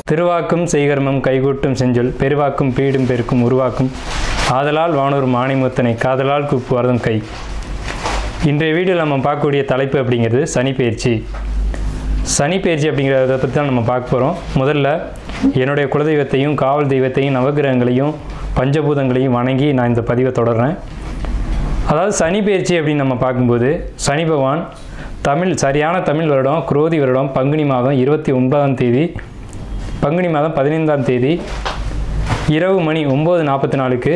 திருவாக்கும் செய்கர்மம் கைகூட்டும் செஞ்சொல் பெருவாக்கும் பீடும் பெருக்கும் உருவாக்கும் ஆதலால் வானூர் மாணிமுத்தனை காதலால் கூப்புவதும் கை. இன்றைய வீடியோவில் நம்ம பார்க்கக்கூடிய தலைப்பு அப்படிங்கிறது சனிப்பெயர்ச்சி. சனிப்பெயர்ச்சி அப்படிங்கிறத பற்றி தான் நம்ம பார்க்க போகிறோம். முதல்ல என்னுடைய குலதெய்வத்தையும் காவல் தெய்வத்தையும் நவகிரகங்களையும் பஞ்சபூதங்களையும் வணங்கி நான் இந்த பதிவை தொடர்றேன். அதாவது சனிப்பெயர்ச்சி அப்படின்னு நம்ம பார்க்கும்போது சனி பகவான் சரியான தமிழ் வருடம் குரோதி வருடம் பங்குனி மாதம் 29ஆம் தேதி பங்குனி மாதம் 15ஆம் தேதி இரவு மணி 9:44க்கு,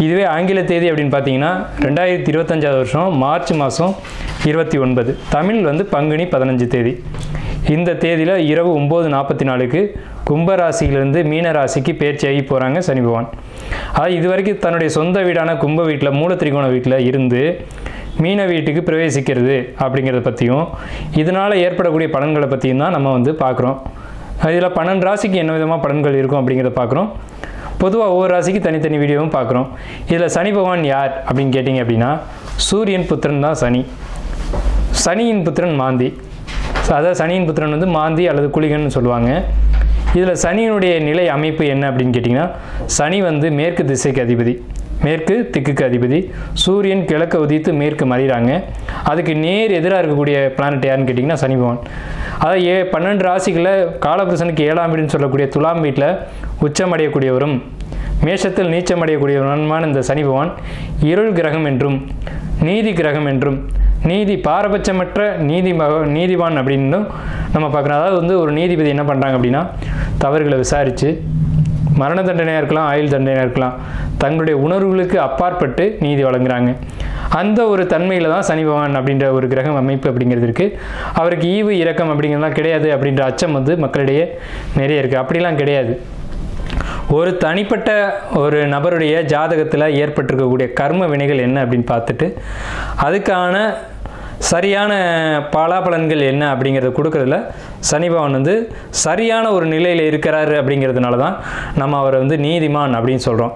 இதுவே ஆங்கில தேதி அப்படின்னு பார்த்தீங்கன்னா 2025 வருஷம் மார்ச் மாதம் 29, தமிழ் பங்குனி 15 தேதி. இந்த தேதியில் இரவு 9:44க்கு கும்பராசியிலிருந்து மீன ராசிக்கு பெயர்ச்சியாகி போகிறாங்க சனி பகவான். அது இதுவரைக்கும் தன்னுடைய சொந்த வீடான கும்ப வீட்டில் மூலத்திரிகோண வீட்டில் இருந்து மீன வீட்டுக்கு பிரவேசிக்கிறது அப்படிங்கிறத பற்றியும் இதனால் ஏற்படக்கூடிய பலன்களை பற்றியும் தான் நம்ம பார்க்குறோம். இதில் 12 ராசிக்கு என்ன விதமாக பலன்கள் இருக்கும் அப்படிங்கிறத பார்க்குறோம். பொதுவாக ஒவ்வொரு ராசிக்கு தனித்தனி வீடியோவும் பார்க்குறோம். இதில் சனி பகவான் யார் அப்படின்னு கேட்டிங்க அப்படின்னா சூரியன் புத்திரன் தான் சனி. சனியின் புத்திரன் மாந்தி. அதாவது சனியின் புத்திரன் மாந்தி அல்லது குளிகன்னு சொல்லுவாங்க. இதில் சனியினுடைய நிலை அமைப்பு என்ன அப்படின்னு கேட்டிங்கன்னா சனி மேற்கு திசைக்கு அதிபதி, மேற்கு திக்குக்கு அதிபதி. சூரியன் கிழக்க உதித்து மேற்கு மறைகிறாங்க. அதுக்கு நேர் எதிராக இருக்கக்கூடிய பிளானட் யாருன்னு கேட்டிங்கன்னா சனி பகவான். அதாவது 12 ராசிகளில் காலபுருஷனுக்கு 7ஆம் வீடுன்னு சொல்லக்கூடிய துலாம் வீட்டில் உச்சமடையக்கூடியவரும் மேஷத்தில் நீச்சமடையக்கூடியவருமான இந்த சனி பகவான் இருள் கிரகம் என்றும் நீதி கிரகம் என்றும் நீதி பாரபட்சமற்ற நீதிவான் அப்படின்னு நம்ம பார்க்குறோம். அதாவது ஒரு நீதிபதி என்ன பண்ணுறாங்க அப்படின்னா தவறுகளை விசாரித்து மரண தண்டனையாக இருக்கலாம், ஆயுள் தண்டனையாக இருக்கலாம், தங்களுடைய உணர்வுகளுக்கு அப்பாற்பட்டு நீதி வழங்குறாங்க. அந்த ஒரு தன்மையில் தான் சனி பகவான் அப்படின்ற ஒரு கிரகம் அமைப்பு அப்படிங்கிறது இருக்குது. அவருக்கு ஈவு இரக்கம் அப்படிங்கிறதுலாம் கிடையாது அப்படின்ற அச்சம் மக்களிடையே நிறைய இருக்குது. அப்படிலாம் கிடையாது. ஒரு தனிப்பட்ட ஒரு நபருடைய ஜாதகத்தில் ஏற்பட்டிருக்கக்கூடிய கர்ம வினைகள் என்ன அப்படின்னு பார்த்துட்டு அதுக்கான சரியான பலாபலன்கள் என்ன அப்படிங்கிறத கொடுக்குறதுல சனி பகவான் சரியான ஒரு நிலையில் இருக்கிறாரு அப்படிங்கிறதுனால தான் நம்ம அவரை நீதிமான் அப்படின்னு சொல்கிறோம்.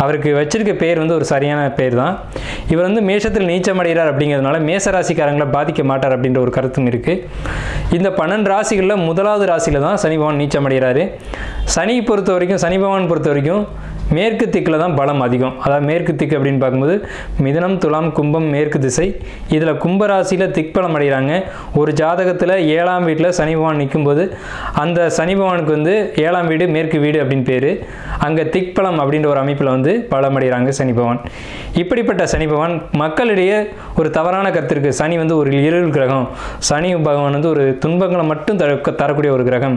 அவருக்கு வச்சிருக்க பேர் ஒரு சரியான பேர் தான். இவர் மேஷத்தில் நீச்சமடைகிறார் அப்படிங்கிறதுனால மேசராசிக்காரங்களை பாதிக்க மாட்டார் அப்படின்ற ஒரு கருத்தும் இருக்குது. இந்த 12 ராசிகளில் முதலாவது ராசியில் தான் சனி பகவான் நீச்சமடைகிறாரு. சனி பகவான் பொறுத்த வரைக்கும் மேற்கு திக்கில் தான் பலம் அதிகம். அதாவது மேற்கு திக்கு அப்படின்னு பார்க்கும்போது மிதுனம், துலாம், கும்பம் மேற்கு திசை. இதில் கும்பராசியில் திக்பலம் அடைகிறாங்க. ஒரு ஜாதகத்தில் 7ஆம் வீட்டில் சனி பகவான் நிற்கும்போது அந்த சனி பகவானுக்கு 7ஆம் வீடு மேற்கு வீடு அப்படின்னு பேர். அங்கே திக்பலம் அப்படின்ற ஒரு அமைப்பில் பலம் அடைகிறாங்க சனி பகவான். இப்படிப்பட்ட சனி பகவான் மக்களிடையே ஒரு தவறான கருத்து இருக்குது. சனி ஒரு இருள் கிரகம், சனி பகவான் ஒரு துன்பங்களை மட்டும் தரக்கூடிய ஒரு கிரகம்.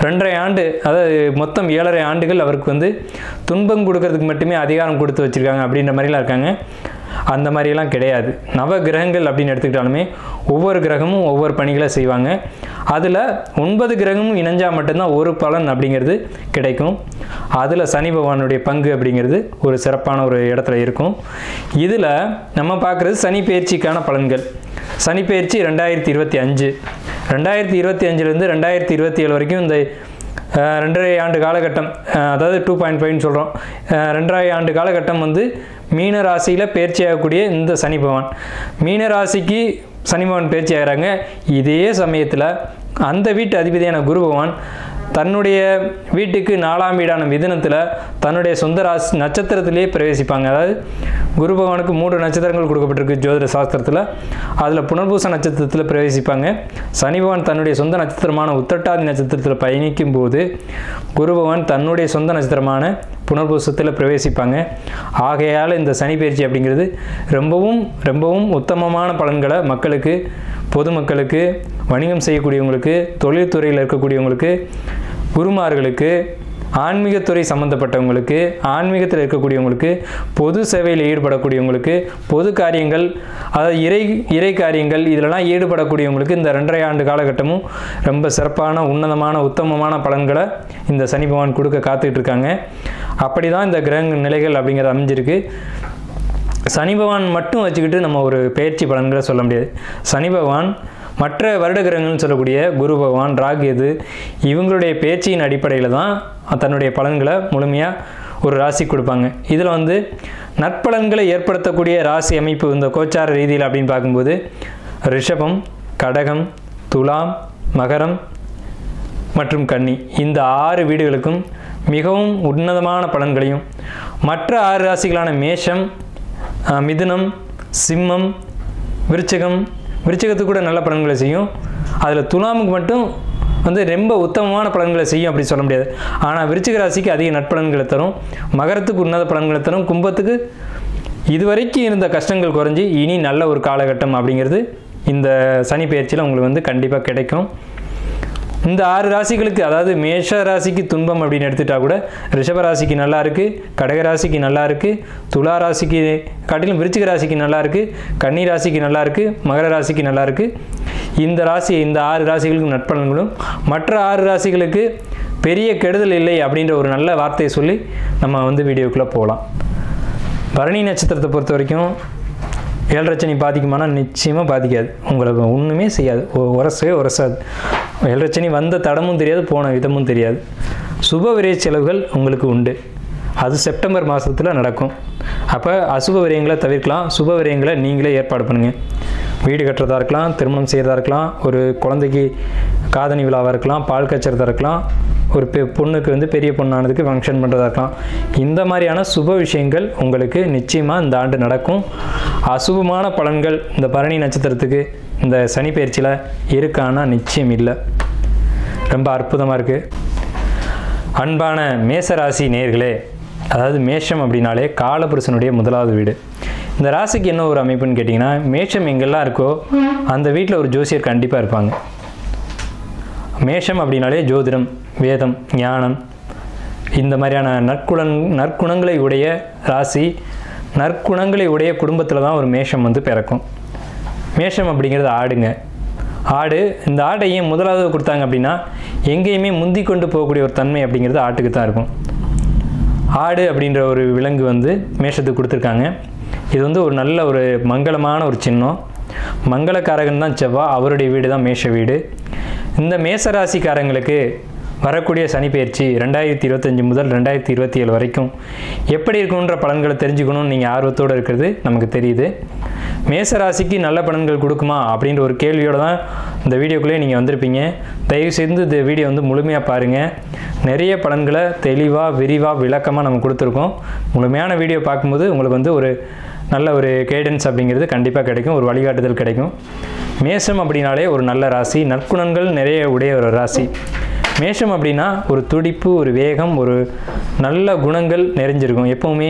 2.5 ஆண்டு, அதாவது மொத்தம் 7.5 ஆண்டுகள் அவருக்கு துன்பம் கொடுக்கறதுக்கு மட்டுமே அதிகாரம் கொடுத்து வச்சுருக்காங்க அப்படின்ற மாதிரிலாம் இருக்காங்க. அந்த மாதிரிலாம் கிடையாது. நவ கிரகங்கள் அப்படின்னு எடுத்துக்கிட்டாலுமே ஒவ்வொரு கிரகமும் ஒவ்வொரு பணிகளை செய்வாங்க. அதில் 9 கிரகமும் இணைஞ்சால் மட்டும்தான் ஒரு பலன் அப்படிங்கிறது கிடைக்கும். அதில் சனி பகவானுடைய பங்கு அப்படிங்கிறது ஒரு சிறப்பான ஒரு இடத்துல இருக்கும். இதில் நம்ம பார்க்குறது சனி பெயர்ச்சிக்கான பலன்கள். சனி பெயர்ச்சி 2025, 2025லேருந்து 2027 வரைக்கும் இந்த 2.5 ஆண்டு காலகட்டம், அதாவது 2.5ன்னு சொல்கிறோம். 2.5 ஆண்டு காலகட்டம் மீன ராசியில் பயிற்சி ஆகக்கூடிய இந்த சனி பகவான் மீன ராசிக்கு சனி பகவான் பயிற்சி ஆகிறாங்க. இதே சமயத்தில் அந்த வீட்டு அதிபதியான குரு பகவான் தன்னுடைய வீட்டுக்கு 4ஆம் வீடான மிதுனத்தில் தன்னுடைய சொந்த ராசி நட்சத்திரத்திலே பிரவேசிப்பாங்க. அதாவது குரு பகவானுக்கு 3 நட்சத்திரங்கள் கொடுக்கப்பட்டிருக்கு ஜோதிட சாஸ்திரத்தில். அதில் புனர்பூச நட்சத்திரத்தில் பிரவேசிப்பாங்க. சனி பகவான் தன்னுடைய சொந்த நட்சத்திரமான உத்திரட்டாதி நட்சத்திரத்தில் பயணிக்கும் போது குரு பகவான் தன்னுடைய சொந்த நட்சத்திரமான புனர்பூசத்தில் பிரவேசிப்பாங்க. ஆகையால் இந்த சனி பயிற்சி அப்படிங்கிறது ரொம்பவும் ரொம்பவும் உத்தமமான பலன்களை மக்களுக்கு, பொதுமக்களுக்கு, வணிகம் செய்யக்கூடியவங்களுக்கு, தொழில்துறையில் இருக்கக்கூடியவங்களுக்கு, குருமார்களுக்கு, ஆன்மீகத்துறை சம்மந்தப்பட்டவங்களுக்கு, ஆன்மீகத்தில் இருக்கக்கூடியவங்களுக்கு, பொது சேவையில் ஈடுபடக்கூடியவங்களுக்கு, பொது காரியங்கள், அதாவது இறை காரியங்கள் இதிலெல்லாம் ஈடுபடக்கூடியவங்களுக்கு இந்த 2.5 ஆண்டு காலகட்டமும் ரொம்ப சிறப்பான உன்னதமான உத்தமமான பலன்களை இந்த சனி பகவான் கொடுக்க காத்துக்கிட்டு இருக்காங்க. அப்படி தான் இந்த கிரக நிலைகள் அப்படிங்கிறது அமைஞ்சிருக்கு. சனி பகவான் மட்டும் வச்சுக்கிட்டு நம்ம ஒரு பயிற்சி பலன்களை சொல்ல முடியாது. சனி பகவான் மற்ற வருட கிரகங்கள்னு சொல்லக்கூடிய குரு பகவான், ராகு, இவங்களுடைய பேச்சின் அடிப்படையில் தான் தன்னுடைய பலன்களை முழுமையாக ஒரு ராசி கொடுப்பாங்க. இதில் நற்பலன்களை ஏற்படுத்தக்கூடிய ராசி அமைப்பு இந்த கோச்சார ரீதியில் அப்படின்னு பார்க்கும்போது ரிஷபம், கடகம், துலாம், மகரம் மற்றும் கன்னி இந்த 6 வீடுகளுக்கும் மிகவும் உன்னதமான பலன்களையும், மற்ற 6 ராசிகளான மேஷம், மிதுனம், சிம்மம், விருச்சிகத்துக்கு கூட நல்ல பலன்களை செய்யும். அதில் துலாமுக்கு மட்டும் வந்து ரொம்ப உத்தமமான பலன்களை செய்யும் அப்படி சொல்ல முடியாது. ஆனால் விருச்சிக ராசிக்கு அதிக நட்பலன்களை தரும், மகரத்துக்கு உன்னத பலன்களை தரும், கும்பத்துக்கு இதுவரைக்கும் இருந்த கஷ்டங்கள் குறைஞ்சி இனி நல்ல ஒரு காலகட்டம் அப்படிங்கிறது இந்த சனி பெயர்ச்சியில் உங்களுக்கு வந்து கண்டிப்பாக கிடைக்கும். இந்த 6 ராசிகளுக்கு, அதாவது மேஷ ராசிக்கு துன்பம் அப்படின்னு எடுத்துட்டா கூட ரிஷப ராசிக்கு நல்லா இருக்குது, கடக ராசிக்கு நல்லா இருக்குது, துலா ராசிக்கு காட்டிலும் விருச்சிக ராசிக்கு நல்லா இருக்குது, கன்னி ராசிக்கு நல்லா இருக்குது, மகர ராசிக்கு நல்லா இருக்குது. இந்த 6 ராசிகளுக்கும் நட்பலன்களும், மற்ற 6 ராசிகளுக்கு பெரிய கெடுதல் இல்லை அப்படின்ற ஒரு நல்ல வார்த்தையை சொல்லி நம்ம வந்து வீடியோக்குள்ளே போகலாம். பரணி நட்சத்திரத்தை பொறுத்த வரைக்கும் 7 சனி பாதிக்குமானா நிச்சயமாக பாதிக்காது. உங்களுக்கு ஒன்றுமே செய்யாது, உரசாது. 7 சனி வந்த தடமும் தெரியாது, போன விதமும் தெரியாது. சுப விரய செலவுகள் உங்களுக்கு உண்டு, அது செப்டம்பர் மாதத்தில் நடக்கும். அப்போ அசுப விரயங்களை தவிர்க்கலாம், சுப விரயங்களை நீங்களே ஏற்பாடு பண்ணுங்கள். வீடு கட்டுறதா இருக்கலாம், திருமணம் செய்கிறதா இருக்கலாம், ஒரு குழந்தைக்கு காதணி விழாவாக இருக்கலாம், பால் கச்சறதா இருக்கலாம், ஒரு பொண்ணுக்கு வந்து பெரிய பொண்ணானதுக்கு ஃபங்க்ஷன் பண்ணுறதா இருக்கலாம். இந்த மாதிரியான சுப விஷயங்கள் உங்களுக்கு நிச்சயமாக இந்த ஆண்டு நடக்கும். அசுபமான பலன்கள் இந்த பரணி நட்சத்திரத்துக்கு இந்த சனி பயிற்சியில் இருக்கான்னா நிச்சயம் இல்லை. ரொம்ப அற்புதமாக இருக்குது. அன்பான மேசராசி நேயர்களே, அதாவது மேஷம் அப்படின்னாலே காலபுருஷனுடைய முதலாவது வீடு. இந்த ராசிக்கு என்ன ஒரு அமைப்புன்னு கேட்டிங்கன்னா, மேஷம் எங்கெல்லாம் இருக்கோ அந்த வீட்டில் ஒரு ஜோசியர் கண்டிப்பாக இருப்பாங்க. மேஷம் அப்படின்னாலே ஜோதிடம், வேதம், ஞானம், இந்த மாதிரியான நற்குணங்களை உடைய ராசி, நற்குணங்களை உடைய குடும்பத்தில் தான் ஒரு மேஷம் வந்து பிறக்கும். மேஷம் அப்படிங்கிறது ஆடுங்க. ஆடு, இந்த ஆட்டை ஏன் முதலாவது கொடுத்தாங்க அப்படின்னா, எங்கேயுமே முந்தி கொண்டு போகக்கூடிய ஒரு தன்மை அப்படிங்கிறது ஆட்டுக்கு தான் இருக்கும். ஆடு அப்படின்ற ஒரு விலங்கு வந்து மேஷத்துக்கு கொடுத்துருக்காங்க. இது வந்து ஒரு நல்ல ஒரு மங்களமான ஒரு சின்னம். மங்களக்காரகன் தான் செவ்வாய், அவருடைய வீடு தான் மேஷ வீடு. இந்த மேசராசிக்காரங்களுக்கு வரக்கூடிய சனி பயிற்சி 2025 முதல் 2027 வரைக்கும் எப்படி இருக்குன்ற பலன்களை தெரிஞ்சுக்கணும்னு நீங்கள் ஆர்வத்தோடு இருக்கிறது நமக்கு தெரியுது. மேசராசிக்கு நல்ல பலன்கள் கொடுக்குமா அப்படின்ற ஒரு கேள்வியோடு தான் இந்த வீடியோக்குள்ளே நீங்கள் வந்திருப்பீங்க. தயவு செய்து இந்த வீடியோ வந்து முழுமையாக பாருங்கள். நிறைய பலன்களை தெளிவாக விரிவாக விளக்கமாக நம்ம கொடுத்துருக்கோம். முழுமையான வீடியோ பார்க்கும்போது உங்களுக்கு வந்து ஒரு நல்ல ஒரு கைடன்ஸ் அப்படிங்கிறது கண்டிப்பாக கிடைக்கும், ஒரு வழிகாட்டுதல் கிடைக்கும். மேஷம் அப்படின்னாலே ஒரு நல்ல ராசி, நற்குணங்கள் நிறைய உடைய ஒரு ராசி. மேஷம் அப்படின்னா ஒரு துடிப்பு, ஒரு வேகம், ஒரு நல்ல குணங்கள் நிறைஞ்சிருக்கும். எப்போவுமே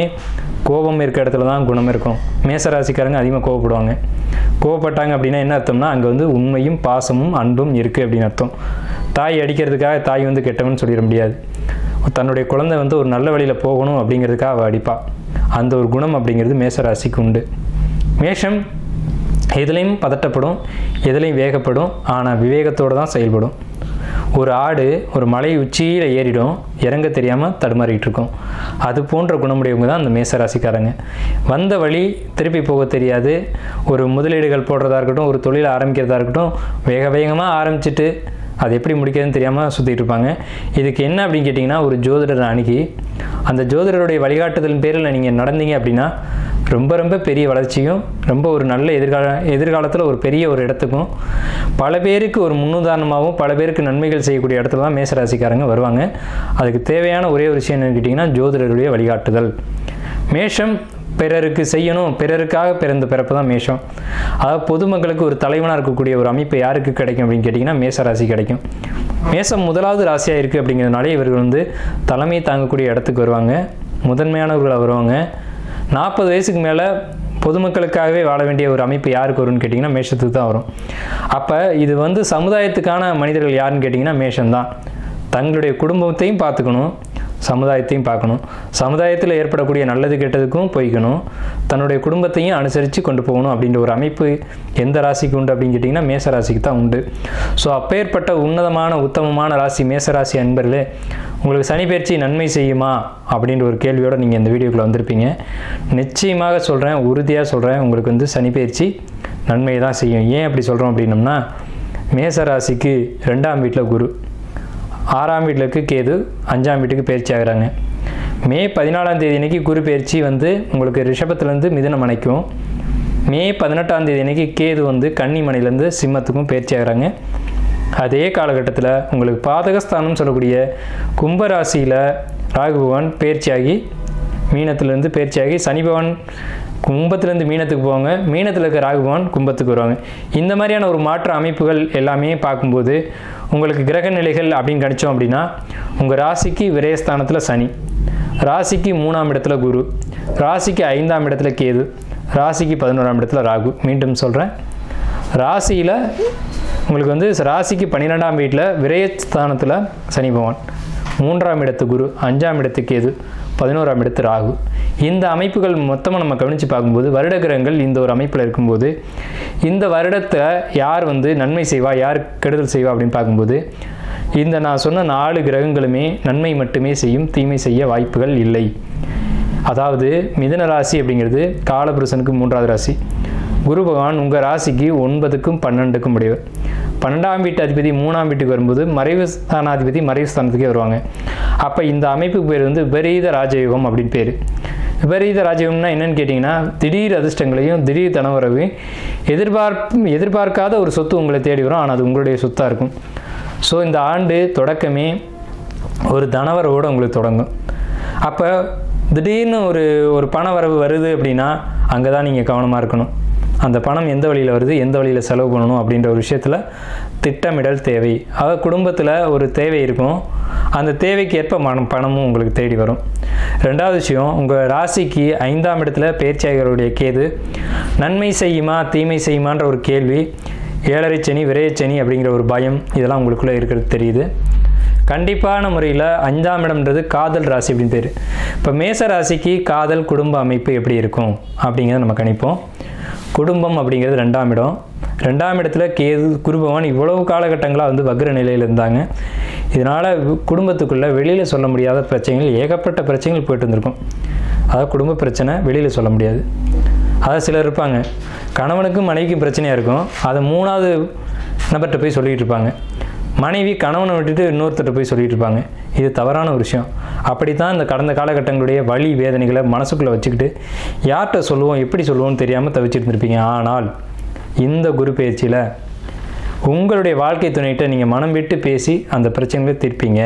கோபம் இருக்க இடத்துல தான் குணம் இருக்கும். மேசராசிக்காரங்க அதிகமாக கோவப்படுவாங்க. கோவப்பட்டாங்க அப்படின்னா என்ன அர்த்தம்னா, அங்கே வந்து உண்மையும் பாசமும் அன்பும் இருக்குது அப்படின்னு அர்த்தம். தாய் அடிக்கிறதுக்காக தாய் வந்து கெட்டவன்னு சொல்லிட முடியாது. தன்னுடைய குழந்தை வந்து ஒரு நல்ல வழியில் போகணும் அப்படிங்கிறதுக்காக அவள் அடிப்பா. அந்த ஒரு குணம் அப்படிங்கிறது மேசராசிக்கு உண்டு. மேஷம் எதுலேயும் பதட்டப்படும், எதுலேயும் வேகப்படும், ஆனால் விவேகத்தோடு தான் செயல்படும். ஒரு ஆடு ஒரு மலை உச்சியில் ஏறிடும், இறங்க தெரியாமல் தடுமாறிக்கிட்டு இருக்கும். அது போன்ற குணமுடையவங்க தான் அந்த மேசராசிக்காரங்க. வந்த வழி திருப்பி போக தெரியாது. ஒரு முதலீடுகள் போடுறதா இருக்கட்டும், ஒரு தொழில் ஆரம்பிக்கிறதா இருக்கட்டும், வேகமாக ஆரம்பிச்சுட்டு அது எப்படி முடிக்கிறதுன்னு தெரியாமல் சுற்றிட்டு இருப்பாங்க. இதுக்கு என்ன அப்படின்னு கேட்டிங்கன்னா, ஒரு ஜோதிடரை அணுகி அந்த ஜோதிடருடைய வழிகாட்டுதலின் பேரில் நீங்கள் நடந்தீங்க அப்படின்னா ரொம்ப பெரிய வளர்ச்சியும், ரொம்ப ஒரு நல்ல எதிர்காலத்தில் ஒரு பெரிய ஒரு இடத்துக்கும், பல பேருக்கு ஒரு முன்னுதாரணமாகவும் பல பேருக்கு நன்மைகள் செய்யக்கூடிய இடத்துல தான் மேசராசிக்காரங்க வருவாங்க. அதுக்கு தேவையான ஒரே ஒரு விஷயம் என்னன்னு கேட்டிங்கன்னா, ஜோதிடருடைய வழிகாட்டுதல். மேஷம் பிறருக்கு செய்யணும், பிறருக்காக பிறந்த பிறப்பு தான் மேஷம். அதாவது பொதுமக்களுக்கு ஒரு தலைவனாக இருக்கக்கூடிய ஒரு அமைப்பு யாருக்கு கிடைக்கும் அப்படின்னு கேட்டிங்கன்னா, மேசராசி கிடைக்கும். மேசம் முதலாவது ராசியாக இருக்குது அப்படிங்கிறதுனாலே இவர்கள் வந்து தலைமை தாங்கக்கூடிய இடத்துக்கு வருவாங்க, முதன்மையானவர்களாக வருவாங்க. 40 வயசுக்கு மேலே பொதுமக்களுக்காகவே வாழ வேண்டிய ஒரு அமைப்பு யாருக்கு வரும்னு கேட்டிங்கன்னா மேஷத்துக்கு தான் வரும். அப்போ இது வந்து சமுதாயத்துக்கான மனிதர்கள் யாருன்னு கேட்டிங்கன்னா மேஷம்தான். தங்களுடைய குடும்பத்தையும் பார்த்துக்கணும், சமுதாயத்தையும் பார்க்கணும். சமுதாயத்தில் ஏற்படக்கூடிய நல்லது கெட்டதுக்கும் போய்க்கணும், தன்னுடைய குடும்பத்தையும் அனுசரித்து கொண்டு போகணும் அப்படின்ற ஒரு அமைப்பு எந்த ராசிக்கு உண்டு அப்படின்னு கேட்டிங்கன்னா மேசராசிக்கு தான் உண்டு. ஸோ அப்பேற்பட்ட உன்னதமான உத்தமமான ராசி மேசராசி அன்பர்களே, உங்களுக்கு சனி பயிற்சி நன்மை செய்யுமா அப்படின்ற ஒரு கேள்வியோடு நீங்கள் இந்த வீடியோக்குள்ளே வந்திருப்பீங்க. நிச்சயமாக சொல்கிறேன், உறுதியாக சொல்கிறேன், உங்களுக்கு வந்து சனி பயிற்சி நன்மையை தான் செய்யும். ஏன் அப்படி சொல்கிறோம் அப்படின்னம்னா, மேசராசிக்கு 2ஆம் வீட்டில் குரு, 6ஆம் வீட்டில் இருக்குது கேது, 5ஆம் வீட்டுக்கு பயிற்சி ஆகிறாங்க. மே 14ஆம் தேதி அன்றைக்கி குரு பயிற்சி வந்து உங்களுக்கு ரிஷபத்துலேருந்து மிதுனம் அணைக்கும். மே 18ஆம் தேதி அன்றைக்கி கேது வந்து கன்னி மனையிலேருந்து சிம்மத்துக்கும் பயிற்சி ஆகிறாங்க. அதே காலகட்டத்தில் உங்களுக்கு பாதகஸ்தானம் சொல்லக்கூடிய கும்பராசியில் ராகு பகவான் பயிற்சியாகி மீனத்திலேருந்து பயிற்சியாகி சனி பகவான் கும்பத்திலேருந்து மீனத்துக்கு போவாங்க, மீனத்தில் இருக்க ராகு பகவான் கும்பத்துக்கு வருவாங்க. இந்த மாதிரியான ஒரு மாற்ற அமைப்புகள் எல்லாமே பார்க்கும்போது உங்களுக்கு கிரக நிலைகள் அப்படின்னு கணிச்சோம் அப்படின்னா உங்கள் ராசிக்கு விரயஸ்தானத்தில் சனி, ராசிக்கு 3ஆம் இடத்துல குரு, ராசிக்கு 5ஆம் இடத்துல கேது, ராசிக்கு 11ஆம் இடத்துல ராகு. மீண்டும் சொல்கிறேன், ராசியில் உங்களுக்கு வந்து ராசிக்கு 12ஆம் வீட்டில் விரயஸ்தானத்தில் சனி பகவான், 3ஆம் இடத்து குரு, 5ஆம் இடத்து கேது, 11ஆம் இடத்து ராகு. இந்த அமைப்புகள் மொத்தமாக நம்ம கவனித்து பார்க்கும்போது வருட கிரகங்கள் இந்த ஒரு அமைப்பில் இருக்கும்போது இந்த வருடத்தை யார் வந்து நன்மை செய்வா யார் கெடுதல் செய்வா அப்படின்னு பார்க்கும்போது இந்த நான் சொன்ன 4 கிரகங்களுமே நன்மை மட்டுமே செய்யும், தீமை செய்ய வாய்ப்புகள் இல்லை. அதாவது மிதுன ராசி அப்படிங்கிறது காலபுருஷனுக்கு 3ஆவது ராசி. குரு பகவான் உங்கள் ராசிக்கு 9க்கும் 12க்கும் உடையவர். 12ஆம் வீட்டு அதிபதி 3ஆம் வீட்டுக்கு வரும்போது மறைவு ஸ்தானாதிபதி மறைவு ஸ்தானத்துக்கே வருவாங்க. அப்போ இந்த அமைப்புக்கு பேர் வந்து விபரீத ராஜயோகம் அப்படின்னு பேர். விபரீத ராஜயோகம்னா என்னன்னு கேட்டிங்கன்னா திடீர் அதிர்ஷ்டங்களையும் திடீர் தனவரவையும் எதிர்பார்க்காத ஒரு சொத்து உங்களை தேடி வரும், ஆனால் அது உங்களுடைய சொத்தாக இருக்கும். ஸோ இந்த ஆண்டு தொடக்கமே ஒரு தனவரவோடு உங்களுக்கு தொடங்கும். அப்போ திடீர்னு ஒரு பண வரவு வருது அப்படின்னா அங்கே தான் நீங்கள் கவனமாக இருக்கணும். அந்த பணம் எந்த வழியில் வருது, எந்த வழியில் செலவு பண்ணணும் அப்படின்ற ஒரு விஷயத்தில் திட்டமிடல் தேவை. குடும்பத்தில் ஒரு தேவை இருக்கும், அந்த தேவைக்கு ஏற்ப பணமும் உங்களுக்கு தேடி வரும். 2வது விஷயம், உங்கள் ராசிக்கு 5ஆம் இடத்துல பயிற்சியாளருடைய கேது நன்மை செய்யுமா தீமை செய்யுமான்ற ஒரு கேள்வி, 7.5 சனி விரயச்சனி அப்படிங்கிற ஒரு பயம் இதெல்லாம் உங்களுக்குள்ளே இருக்கிறது தெரியுது. கண்டிப்பான முறையில் 5ஆம் இடம்ன்றது காதல் ராசி அப்படின்னு பேர். இப்போ மேச ராசிக்கு காதல் குடும்ப அமைப்பு எப்படி இருக்கும் அப்படிங்கிறத நம்ம கணிப்போம். குடும்பம் அப்படிங்கிறது 2ஆம் இடம். 2ஆம் இடத்துல கேது குரு பகவான் இவ்வளவு காலகட்டங்களாக வந்து வக்ர நிலையில் இருந்தாங்க. இதனால் குடும்பத்துக்குள்ளே வெளியில் சொல்ல முடியாத பிரச்சனைகள், ஏகப்பட்ட பிரச்சனைகள் போய்ட்டு இருந்திருக்கும். அதாவது குடும்ப பிரச்சனை வெளியில் சொல்ல முடியாது. அதாவது சிலர் இருப்பாங்க, கணவனுக்கும் மனைவிக்கும் பிரச்சனையாக இருக்கும், அதை 3ஆவது நபர்கிட்ட போய் சொல்லிகிட்டு இருப்பாங்க. மனைவி கணவனை விட்டுட்டு இன்னொருத்தர்கிட்ட போய் சொல்லிகிட்டு இருப்பாங்க. இது தவறான ஒரு விஷயம். அப்படி தான் இந்த கடந்த காலகட்டங்களுடைய வலி வேதனைகளை மனசுக்குள்ளே வச்சுக்கிட்டு யார்கிட்ட சொல்லுவோம் எப்படி சொல்லுவோம்னு தெரியாமல் தவிச்சிட்டு இருந்திருப்பீங்க. ஆனால் இந்த குரு பயிற்சியில் உங்களுடைய வாழ்க்கை துணைகிட்ட நீங்கள் மனம் விட்டு பேசி அந்த பிரச்சனைகளை தீர்ப்பீங்க.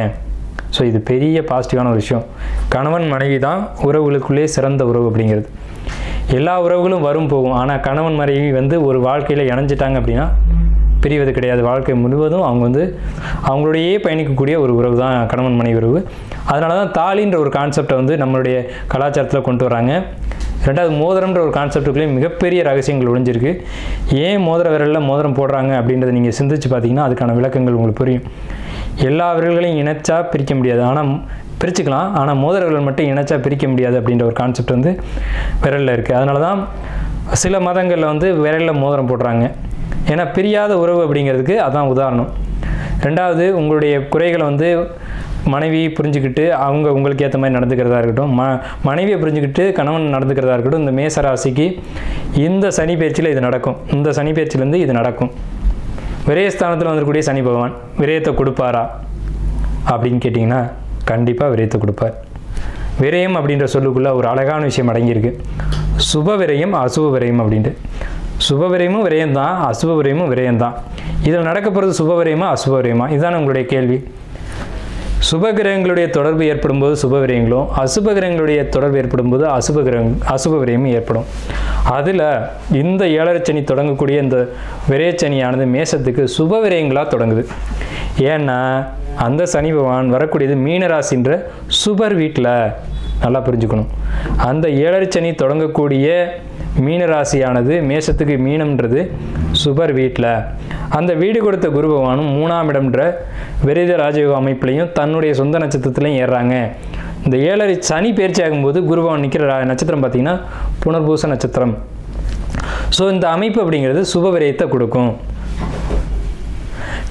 ஸோ இது பெரிய பாசிட்டிவான ஒரு விஷயம். கணவன் மனைவி தான் உறவுகளுக்குள்ளே சிறந்த உறவு அப்படிங்கிறது. எல்லா உறவுகளும் வரும் போகும், ஆனால் கணவன் மனைவி வந்து ஒரு வாழ்க்கையில் இணைஞ்சிட்டாங்க அப்படின்னா பிரிவது கிடையாது. வாழ்க்கை முழுவதும் அவங்க வந்து அவங்களோடையே பயணிக்கக்கூடிய ஒரு உறவு தான் கணவன் மனைவி உறவு. அதனால தான் தாலின்ற ஒரு கான்செப்டை வந்து நம்மளுடைய கலாச்சாரத்தில் கொண்டு வராங்க. 2வது மோதிரம்ன்ற ஒரு கான்செப்டுக்குள்ளேயே மிகப்பெரிய ரகசியங்கள் ஒழிஞ்சிருக்கு. ஏன் மோதிர விரலில் மோதிரம் போடுறாங்க அப்படின்றத நீங்கள் சிந்திச்சு பார்த்தீங்கன்னா அதுக்கான விளக்கங்கள் உங்களுக்கு புரியும். எல்லா விரல்களையும் இணைச்சா பிரிக்க முடியாது, ஆனால் பிரிச்சுக்கலாம், ஆனால் மோதிர விரல் மட்டும் இணைச்சா பிரிக்க முடியாது அப்படின்ற ஒரு கான்செப்ட் வந்து விரலில் இருக்குது. அதனால தான் சில மதங்களில் வந்து விரலில் மோதிரம் போடுறாங்க. ஏன்னா பிரியாத உறவு அப்படிங்கிறதுக்கு அதான் உதாரணம். 2வது உங்களுடைய குறைகளை வந்து மனைவி புரிஞ்சுக்கிட்டு அவங்க உங்களுக்கு ஏற்ற மாதிரி நடந்துக்கிறதா இருக்கட்டும், மனைவியை புரிஞ்சுக்கிட்டு கணவன் நடந்துக்கிறதா இருக்கட்டும். இந்த மேச ராசிக்கு இந்த சனி பயிற்சியில் இது நடக்கும். இந்த சனி பயிற்சியிலேருந்து இது நடக்கும். விரயஸ்தானத்தில் வந்துக்கூடிய சனி பகவான் விரயத்தை கொடுப்பாரா அப்படின்னு கேட்டிங்கன்னா கண்டிப்பாக விரயத்தை கொடுப்பார். விரயம் அப்படின்ற சொல்லுக்குள்ளே ஒரு அழகான விஷயம் அடங்கியிருக்கு. சுப விரயம் அசுப விரயம் அப்படின்ட்டு. சுப விரயமும் விரயம்தான், அசுப விரயமும் விரயம்தான். இதில் நடக்க போகிறது சுப விரயமா அசுப விரயமா, இதுதான் உங்களுடைய கேள்வி. சுப கிரகங்களுடைய தொடர்பு ஏற்படும் போது சுப விரயங்களும், அசுப கிரகங்களுடைய தொடர்பு ஏற்படும் போது அசுப விரயமும் ஏற்படும். அதில் இந்த 7.5 சனி தொடங்கக்கூடிய இந்த விரயச்சனியானது மேசத்துக்கு சுப விரயங்களாக தொடங்குது. ஏன்னா அந்த சனி பகவான் வரக்கூடியது மீனராசின்ற சுபர் வீட்டில். நல்லா புரிஞ்சுக்கணும். அந்த 7.5 சனி தொடங்கக்கூடிய மீனராசியானது மேசத்துக்கு மீனம்ன்றது சுபர் வீட்டில். அந்த வீடு கொடுத்த குரு பகவானும் 3ஆம் இடம்ன்ற விரீத ராஜயோக அமைப்புலையும் தன்னுடைய சொந்த நட்சத்திரத்துலையும் ஏறுறாங்க. இந்த 7.5 சனி பயிற்சி ஆகும்போது குரு பகவான் நிற்கிற நட்சத்திரம் பார்த்திங்கன்னா புனர்பூச நட்சத்திரம். ஸோ இந்த அமைப்பு அப்படிங்கிறது சுப விரயத்தை கொடுக்கும்.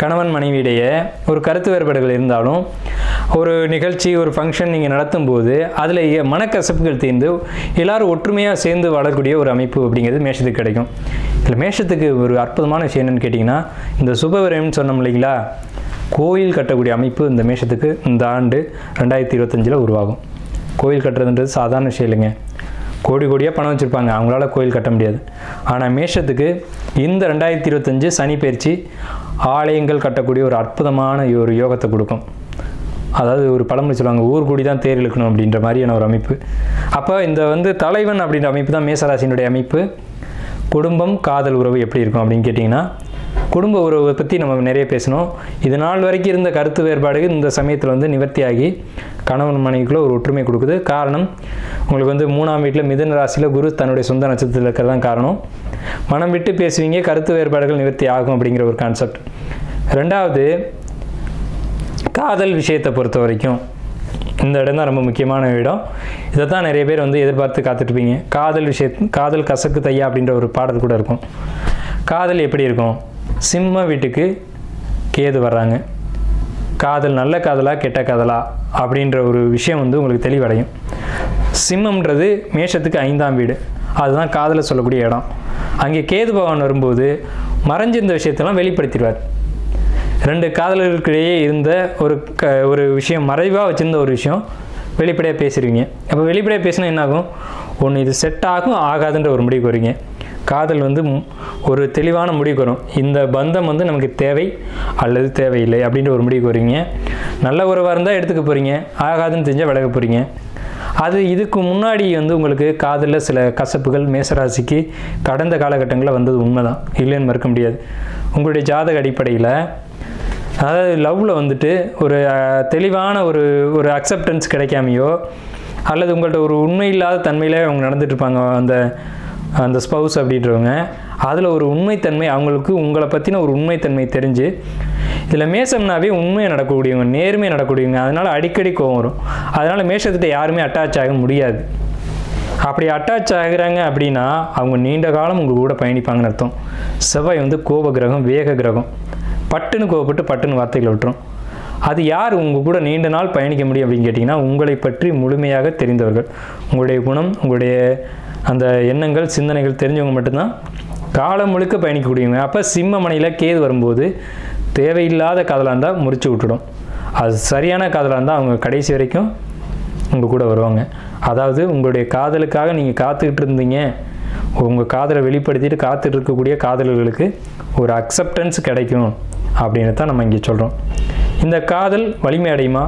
கணவன் மனைவியிடையே ஒரு கருத்து வேறுபாடுகள் இருந்தாலும் ஒரு நிகழ்ச்சி ஒரு ஃபங்க்ஷன் நீங்கள் நடத்தும் போது அதில் மனக்கசப்புகள் தீர்ந்து எல்லோரும் ஒற்றுமையாக சேர்ந்து வாழக்கூடிய ஒரு அமைப்பு அப்படிங்கிறது மேஷத்துக்கு கிடைக்கும். இதில் மேஷத்துக்கு ஒரு அற்புதமான விஷயம் என்னென்னு கேட்டிங்கன்னா இந்த சுபவிரயம்னு சொன்னோம் இல்லைங்களா, கோயில் கட்டக்கூடிய அமைப்பு இந்த மேஷத்துக்கு இந்த ஆண்டு 2025 உருவாகும். கோயில் கட்டுறதுன்றது சாதாரண விஷயம் இல்லைங்க. கோடி கோடியாக பணம் வச்சுருப்பாங்க, அவங்களால கோயில் கட்ட முடியாது. ஆனால் மேஷத்துக்கு இந்த 2025 சனி பயிற்சி ஆலயங்கள் கட்டக்கூடிய ஒரு அற்புதமான ஒரு யோகத்தை கொடுக்கும். அதாவது ஒரு பழமொழி சொல்லுவாங்க, ஊர் கூடி தான் தேர் இழுக்கணும் அப்படின்ற மாதிரியான ஒரு அமைப்பு. அப்போ இந்த தலைவன் அப்படின்ற அமைப்பு தான் மேசராசினுடைய அமைப்பு. குடும்பம் காதல் உறவு எப்படி இருக்கும் அப்படின்னு கேட்டிங்கன்னா, குடும்ப உறவை பற்றி நம்ம நிறைய பேசணும். இது நாள் வரைக்கும் இருந்த கருத்து வேறுபாடுகள் இந்த சமயத்தில் நிவர்த்தியாகி கணவன் மனைவிக்குள்ள ஒரு ஒற்றுமை கொடுக்குது. காரணம், உங்களுக்கு 3ஆம் வீட்டில் மிதுன ராசியில் குரு தன்னுடைய சொந்த நட்சத்திரத்தில் இருக்கிறதான் காரணம். மனம் விட்டு பேசுவீங்க, கருத்து வேறுபாடுகள் நிவர்த்தி ஆகும் அப்படிங்கிற ஒரு கான்செப்ட். ரெண்டாவது, காதல் விஷயத்தை பொறுத்த வரைக்கும் இந்த இடம் தான் ரொம்ப முக்கியமான இடம். இதை தான் நிறைய பேர் எதிர்பார்த்து காத்துட்ருப்பீங்க. காதல் கசக்கு தையா அப்படின்ற ஒரு பாடல் கூட இருக்கும். காதல் எப்படி இருக்கும்? சிம்ம வீட்டுக்கு கேது வர்றாங்க. காதல் நல்ல காதலா கெட்ட காதலா அப்படின்ற ஒரு விஷயம் உங்களுக்கு தெளிவடையும். சிம்மம்ன்றது மேஷத்துக்கு 5ஆம் வீடு, அதுதான் காதலை சொல்லக்கூடிய இடம். அங்கே கேது பகவான் வரும்போது மறைஞ்சிருந்த விஷயத்தெல்லாம் வெளிப்படுத்திடுவார். 2 காதலர்களுக்கிடையே இருந்த ஒரு விஷயம், மறைவாக வச்சுருந்த ஒரு விஷயம் வெளிப்படையாக பேசிடுவீங்க. அப்போ வெளிப்படையாக பேசினா என்னாகும்? ஒன்று இது செட் ஆகும் ஆகாதுன்ற ஒரு முடிவுக்கு வருவீங்க. காதல் ஒரு தெளிவான முடிவுக்கு வரும். இந்த பந்தம் நமக்கு தேவை அல்லது தேவையில்லை அப்படின்ற ஒரு முடிவுக்கு வருவீங்க. நல்ல உறவாக இருந்தால் எடுத்துக்க போகிறீங்க, ஆகாதுன்னு தெரிஞ்சால் விலக போகிறீங்க. அது இதுக்கு முன்னாடி உங்களுக்கு காதலில் சில கசப்புகள் மேசராசிக்கு கடந்த காலகட்டங்களில் வந்தது உண்மைதான், இல்லைன்னு மறுக்க முடியாது. உங்களுடைய ஜாதக அடிப்படையில் அதாவது லவ்வில் ஒரு தெளிவான ஒரு அக்செப்டன்ஸ் கிடைக்காமையோ அல்லது உங்கள்கிட்ட ஒரு உண்மை இல்லாத தன்மையில் அவங்க நடந்துகிட்ருப்பாங்க. அந்த ஸ்பவுஸ் அப்படின்றவங்க அதில் ஒரு உண்மைத்தன்மை, அவங்களுக்கு உங்களை பற்றின ஒரு உண்மைத்தன்மை தெரிஞ்சு, இதில் மேசம்னாவே உண்மையாக நடக்கக்கூடியவங்க, நேர்மையாக நடக்கக்கூடியவங்க. அதனால் அடிக்கடி கோவம் வரும். அதனால் மேஷத்திட்ட யாருமே அட்டாச் ஆக முடியாது. அப்படி அட்டாச் ஆகுறாங்க அப்படின்னா அவங்க நீண்ட காலம் உங்கள் கூட பயணிப்பாங்கன்னு அர்த்தம். செவ்வாய் கோப கிரகம், வேக கிரகம். பட்டுன்னு கோவப்பட்டு பட்டுன்னு வார்த்தைகளை விட்டுரும். அது யார் உங்கள் கூட நீண்ட நாள் பயணிக்க முடியும் அப்படின்னு கேட்டிங்கன்னா, உங்களை பற்றி முழுமையாக தெரிந்தவர்கள், உங்களுடைய குணம், உங்களுடைய அந்த எண்ணங்கள் சிந்தனைகள் தெரிஞ்சவங்க மட்டும்தான் காலம் முழுக்க பயணிக்கக்கூடியவங்க. அப்போ சிம்ம மனையில் கேது வரும்போது தேவையில்லாத காதலாக இருந்தால் முறிச்சு விட்டுடும். அது சரியான காதலாக இருந்தால் அவங்க கடைசி வரைக்கும் உங்கள் கூட வருவாங்க. அதாவது உங்களுடைய காதலுக்காக நீங்கள் காத்துக்கிட்டு இருந்தீங்க, உங்கள் காதலை வெளிப்படுத்திட்டு காத்துட்டு இருக்கக்கூடிய காதலர்களுக்கு ஒரு அக்செப்டன்ஸ் கிடைக்கும் அப்படின்னு தான் நம்ம இங்கே சொல்கிறோம். இந்த காதல் வலிமை அடையுமா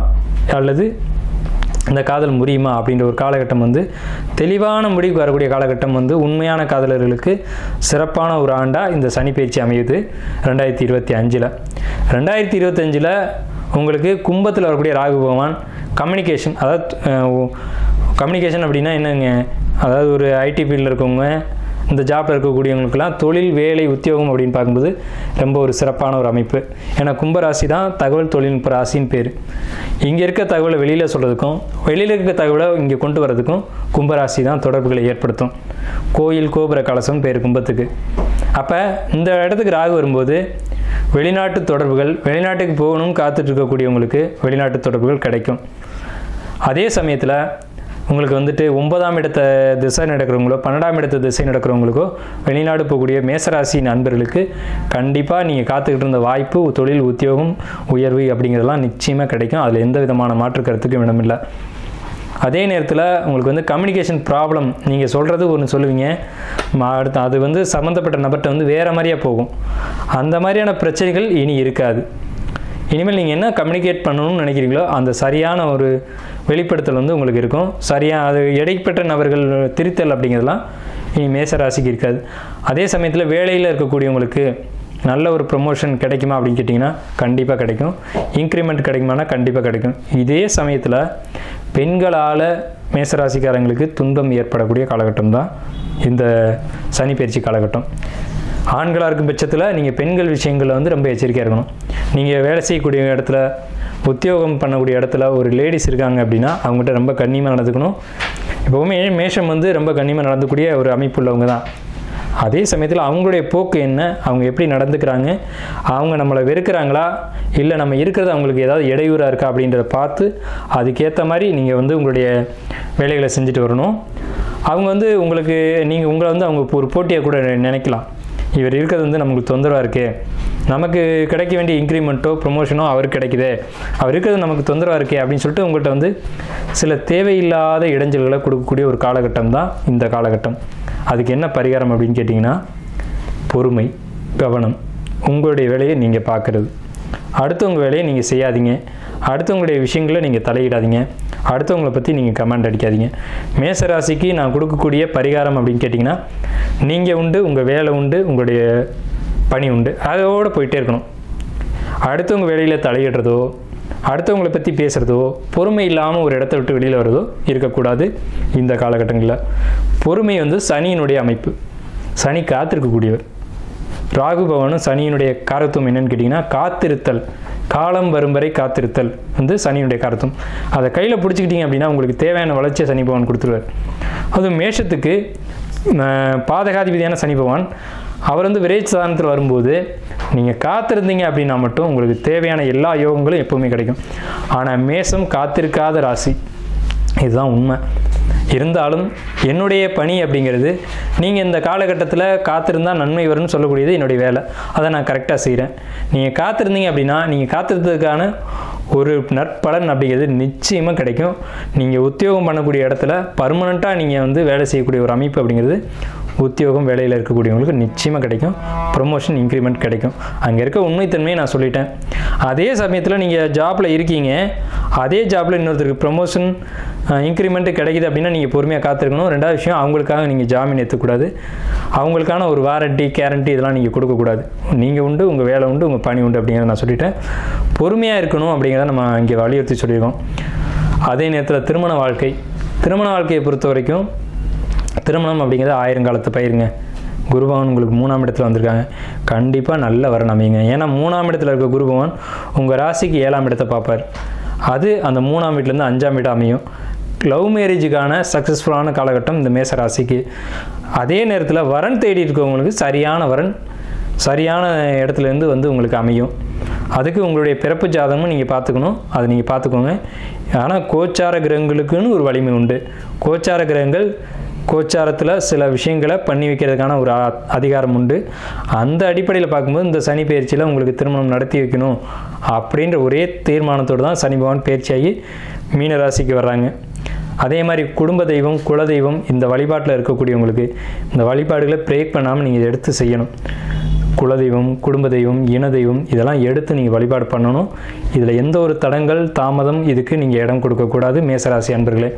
அல்லது இந்த காதல் முறியுமா அப்படின்ற ஒரு காலகட்டம் தெளிவான முடிவுக்கு வரக்கூடிய காலகட்டம் உண்மையான காதலர்களுக்கு சிறப்பான ஒரு ஆண்டாக இந்த சனி பயிற்சி அமையுது 2025. 2025 உங்களுக்கு கும்பத்தில் வரக்கூடிய ராகு பகவான் கம்யூனிகேஷன், அதாவது கம்யூனிகேஷன் அப்படின்னா என்னங்க, அதாவது ஒரு ஐடி ஃபீல்டில் இருக்கவங்க, இந்த ஜாப்பில் இருக்கக்கூடியவங்களுக்கெல்லாம் தொழில் வேலை உத்தியோகம் அப்படின்னு பார்க்கும்போது ரொம்ப ஒரு சிறப்பான ஒரு அமைப்பு. ஏன்னா கும்பராசி தான் தகவல் தொழில்நுட்ப ராசின்னு பேர். இங்கே இருக்க தகவலை வெளியில் சொல்கிறதுக்கும் வெளியில் இருக்க தகவலை இங்கே கொண்டு வரதுக்கும் கும்பராசி தான் தொடர்புகளை ஏற்படுத்தும். கோயில் கோபுர கலசம் பேர் கும்பத்துக்கு. அப்போ இந்த இடத்துக்கு ராகு வரும்போது வெளிநாட்டு தொடர்புகள், வெளிநாட்டுக்கு போகணும்னு காத்துட்டு இருக்கக்கூடியவங்களுக்கு வெளிநாட்டு தொடர்புகள் கிடைக்கும். அதே சமயத்தில் உங்களுக்கு 9ஆம் இடத்த திசை நடக்கிறவங்களோ 12ஆம் இடத்த திசை நடக்கிறவங்களுக்கோ வெளிநாடு போகக்கூடிய மேசராசி நண்பர்களுக்கு கண்டிப்பாக நீங்கள் காத்துக்கிட்டு இருந்த வாய்ப்பு, தொழில் உத்தியோகம் உயர்வு அப்படிங்கிறதெல்லாம் நிச்சயமாக கிடைக்கும். அதில் எந்த விதமான மாற்று கருத்துக்கும் இடமில்லை. அதே நேரத்தில் உங்களுக்கு கம்யூனிகேஷன் ப்ராப்ளம், நீங்கள் சொல்கிறது ஒன்று சொல்லுவீங்க, அடுத்து அது சம்மந்தப்பட்ட நபர்கிட்ட வேறு மாதிரியாக போகும். அந்த மாதிரியான பிரச்சனைகள் இனி இருக்காது. இனிமேல் நீங்கள் என்ன கம்யூனிகேட் பண்ணணும்னு நினைக்கிறீங்களோ அந்த சரியான ஒரு வெளிப்படுத்தல் உங்களுக்கு இருக்கும். சரியாக அது இடைப்பட்ட நபர்கள் திருத்தல் அப்படிங்கிறதுலாம் இனி மேசராசிக்கு இருக்காது. அதே சமயத்தில் வேலையில் இருக்கக்கூடியவங்களுக்கு நல்ல ஒரு ப்ரொமோஷன் கிடைக்குமா அப்படின்னு கேட்டிங்கன்னா கண்டிப்பாக கிடைக்கும். இன்க்ரிமெண்ட் கிடைக்குமானா கண்டிப்பாக கிடைக்கும். இதே சமயத்தில் பெண்களால் மேசராசிக்காரங்களுக்கு துன்பம் ஏற்படக்கூடிய காலகட்டம் தான் இந்த சனி பயிற்சி காலகட்டம். ஆண்களாக இருக்கும் பட்சத்தில் நீங்கள் பெண்கள் விஷயங்களில் ரொம்ப எச்சரிக்கையாக இருக்கணும். நீங்கள் வேலை செய்யக்கூடிய இடத்துல, உத்தியோகம் பண்ணக்கூடிய இடத்துல ஒரு லேடிஸ் இருக்காங்க அப்படின்னா அவங்ககிட்ட ரொம்ப கண்ணியமாக நடந்துக்கணும். எப்போவுமே மேஷம் ரொம்ப கண்ணியமாக நடந்துக்கூடிய ஒரு அமைப்பு உள்ளவங்க தான். அதே சமயத்தில் அவங்களுடைய போக்கு என்ன, அவங்க எப்படி நடந்துக்கிறாங்க, அவங்க நம்மளை வெறுக்கிறாங்களா இல்லை நம்ம இருக்கிறது அவங்களுக்கு ஏதாவது இடையூறாக இருக்கா அப்படின்றத பார்த்து அதுக்கேற்ற மாதிரி நீங்கள் உங்களுடைய வேலைகளை செஞ்சுட்டு வரணும். அவங்க உங்களுக்கு நீங்கள் உங்களை அவங்க ஒரு போட்டியாக கூட நினைக்கலாம். இவர் இருக்கிறது நமக்கு தொந்தரவாக இருக்கே, நமக்கு கிடைக்க வேண்டிய இன்க்ரிமெண்ட்டோ ப்ரொமோஷனோ அவருக்கு கிடைக்குது, அவர் இருக்கிறது நமக்கு தொந்தரவாக இருக்கே அப்படின்னு சொல்லிட்டு உங்கள்கிட்ட சில தேவையில்லாத இடைஞ்சல்களை கொடுக்கக்கூடிய ஒரு காலகட்டம் தான் இந்த காலகட்டம். அதுக்கு என்ன பரிகாரம் அப்படின்னு கேட்டிங்கன்னா பொறுமை. கவனம். உங்களுடைய வேலையை நீங்கள் பார்க்குறது. அடுத்தவங்க வேலையை நீங்கள் செய்யாதீங்க. அடுத்தவங்களுடைய விஷயங்களை நீங்கள் தலையிடாதீங்க. அடுத்தவங்களை பற்றி நீங்கள் கமெண்ட் அடிக்காதீங்க. மேசராசிக்கு நான் கொடுக்கக்கூடிய பரிகாரம் அப்படின்னு கேட்டிங்கன்னா, நீங்கள் உண்டு, உங்கள் வேலை உண்டு, உங்களுடைய பணி உண்டு, அதோடு போயிட்டே இருக்கணும். அடுத்தவங்க வேலையில் தலையிடுறதோ, அடுத்தவங்களை பற்றி பேசுகிறதோ, பொறுமை இல்லாமல் ஒரு இடத்த விட்டு வெளியில் வர்றதோ இருக்கக்கூடாது இந்த காலகட்டங்களில். பொறுமை சனியினுடைய அமைப்பு. சனி காத்திருக்கக்கூடியவர். ராகு பகவானும் சனியினுடைய காரத்துவம் என்னன்னு கேட்டிங்கன்னா, காத்திருத்தல். காலம் வரும் வரை காத்திருத்தல் சனியினுடைய காரத்துவம். அதை கையில் பிடிச்சிக்கிட்டீங்க அப்படின்னா உங்களுக்கு தேவையான வளர்ச்சியை சனி பகவான் கொடுத்துருவார். அதுவும் மேஷத்துக்கு பாதகாதிபதியான சனி பகவான் அவர் விரைச்சி சாதனத்தில் வரும்போது நீங்கள் காத்திருந்தீங்க அப்படின்னா மட்டும் உங்களுக்கு தேவையான எல்லா யோகங்களும் எப்போவுமே கிடைக்கும். ஆனால் மேஷம் காத்திருக்காத ராசி, இதுதான் உண்மை. இருந்தாலும் என்னுடைய பணி அப்படிங்கிறது, நீங்கள் இந்த காலகட்டத்தில் காத்திருந்தால் நன்மை வரும்னு சொல்லக்கூடியது என்னுடைய வேலை. அதை நான் கரெக்டாக செய்கிறேன். நீங்கள் காத்திருந்தீங்க அப்படின்னா நீங்கள் காத்திருந்ததுக்கான ஒரு நற்பலன் அப்படிங்கிறது நிச்சயமாக கிடைக்கும். நீங்கள் உத்தியோகம் பண்ணக்கூடிய இடத்துல பர்மனெண்ட்டாக நீங்கள் வேலை செய்யக்கூடிய ஒரு அமைப்பு அப்படிங்கிறது உத்தியோகம் வேலையில் இருக்கக்கூடியவங்களுக்கு நிச்சயமாக கிடைக்கும். ப்ரொமோஷன், இன்க்ரிமெண்ட் கிடைக்கும். அங்கே இருக்க உண்மைத்தன்மையை நான் சொல்லிட்டேன். அதே சமயத்தில் நீங்கள் ஜாப்பில் இருக்கீங்க, அதே ஜாப்பில் இன்னொருத்தருக்கு ப்ரொமோஷன், இன்க்ரிமெண்ட்டு கிடைக்குது அப்படின்னா நீங்கள் பொறுமையாக காத்திருக்கணும். ரெண்டாவது விஷயம், அவங்களுக்காக நீங்கள் ஜாமீன் ஏற்றக்கூடாது. அவங்களுக்கான ஒரு வாரண்டி, கேரண்டி இதெல்லாம் நீங்கள் கொடுக்கக்கூடாது. நீங்கள் உண்டு, உங்கள் வேலை உண்டு, உங்கள் பணி உண்டு அப்படிங்கிறத நான் சொல்லிட்டேன். பொறுமையாக இருக்கணும் அப்படிங்கிறத நம்ம இங்கே வலியுறுத்தி சொல்லியிருக்கோம். அதே நேரத்தில் திருமண வாழ்க்கையை பொறுத்த வரைக்கும், திருமணம் அப்படிங்கிறது 1000 காலத்து பயிருங்க. குருபகவான் உங்களுக்கு 3ஆம் இடத்துல வந்திருக்காங்க. கண்டிப்பாக நல்ல வரன் அமையுங்க. ஏன்னா 3ஆம் இடத்துல இருக்க குருபகவான் உங்கள் ராசிக்கு 7ஆம் இடத்தை பார்ப்பார். அது அந்த 3ஆம் வீட்டிலேருந்து 5ஆம் வீடு அமையும். லவ் மேரேஜுக்கான சக்ஸஸ்ஃபுல்லான காலகட்டம் இந்த மேச ராசிக்கு. அதே நேரத்தில் வரன் தேடி இருக்கவங்களுக்கு சரியான வரன் சரியான இடத்துலேருந்து உங்களுக்கு அமையும். அதுக்கு உங்களுடைய பிறப்பு ஜாதகமும் நீங்கள் பார்த்துக்கணும். அதை நீங்கள் பார்த்துக்கோங்க. ஆனால் கோச்சார கிரகங்களுக்குன்னு ஒரு வலிமை உண்டு. கோச்சார கிரகங்கள் கோச்சாரத்தில் சில விஷயங்களை பண்ணி வைக்கிறதுக்கான ஒரு அதிகாரம் உண்டு. அந்த அடிப்படையில் பார்க்கும்போது இந்த சனி பயிற்சியில் உங்களுக்கு திருமணம் நடத்தி வைக்கணும் அப்படின்ற ஒரே தீர்மானத்தோடு தான் சனி பகவான் பயிற்சியாகி மீனராசிக்கு வர்றாங்க. அதே மாதிரி குடும்ப தெய்வம், குலதெய்வம், இந்த வழிபாட்டில் இருக்கக்கூடியவங்களுக்கு இந்த வழிபாடுகளை பிரேக் பண்ணாமல் நீங்கள் எடுத்து செய்யணும். குலதெய்வம், குடும்ப தெய்வம், இன தெய்வம் இதெல்லாம் எடுத்து நீங்கள் வழிபாடு பண்ணணும். இதில் எந்த ஒரு தடங்கள், தாமதம் இதுக்கு நீங்கள் இடம் கொடுக்கக்கூடாது மேசராசி அன்பர்களே.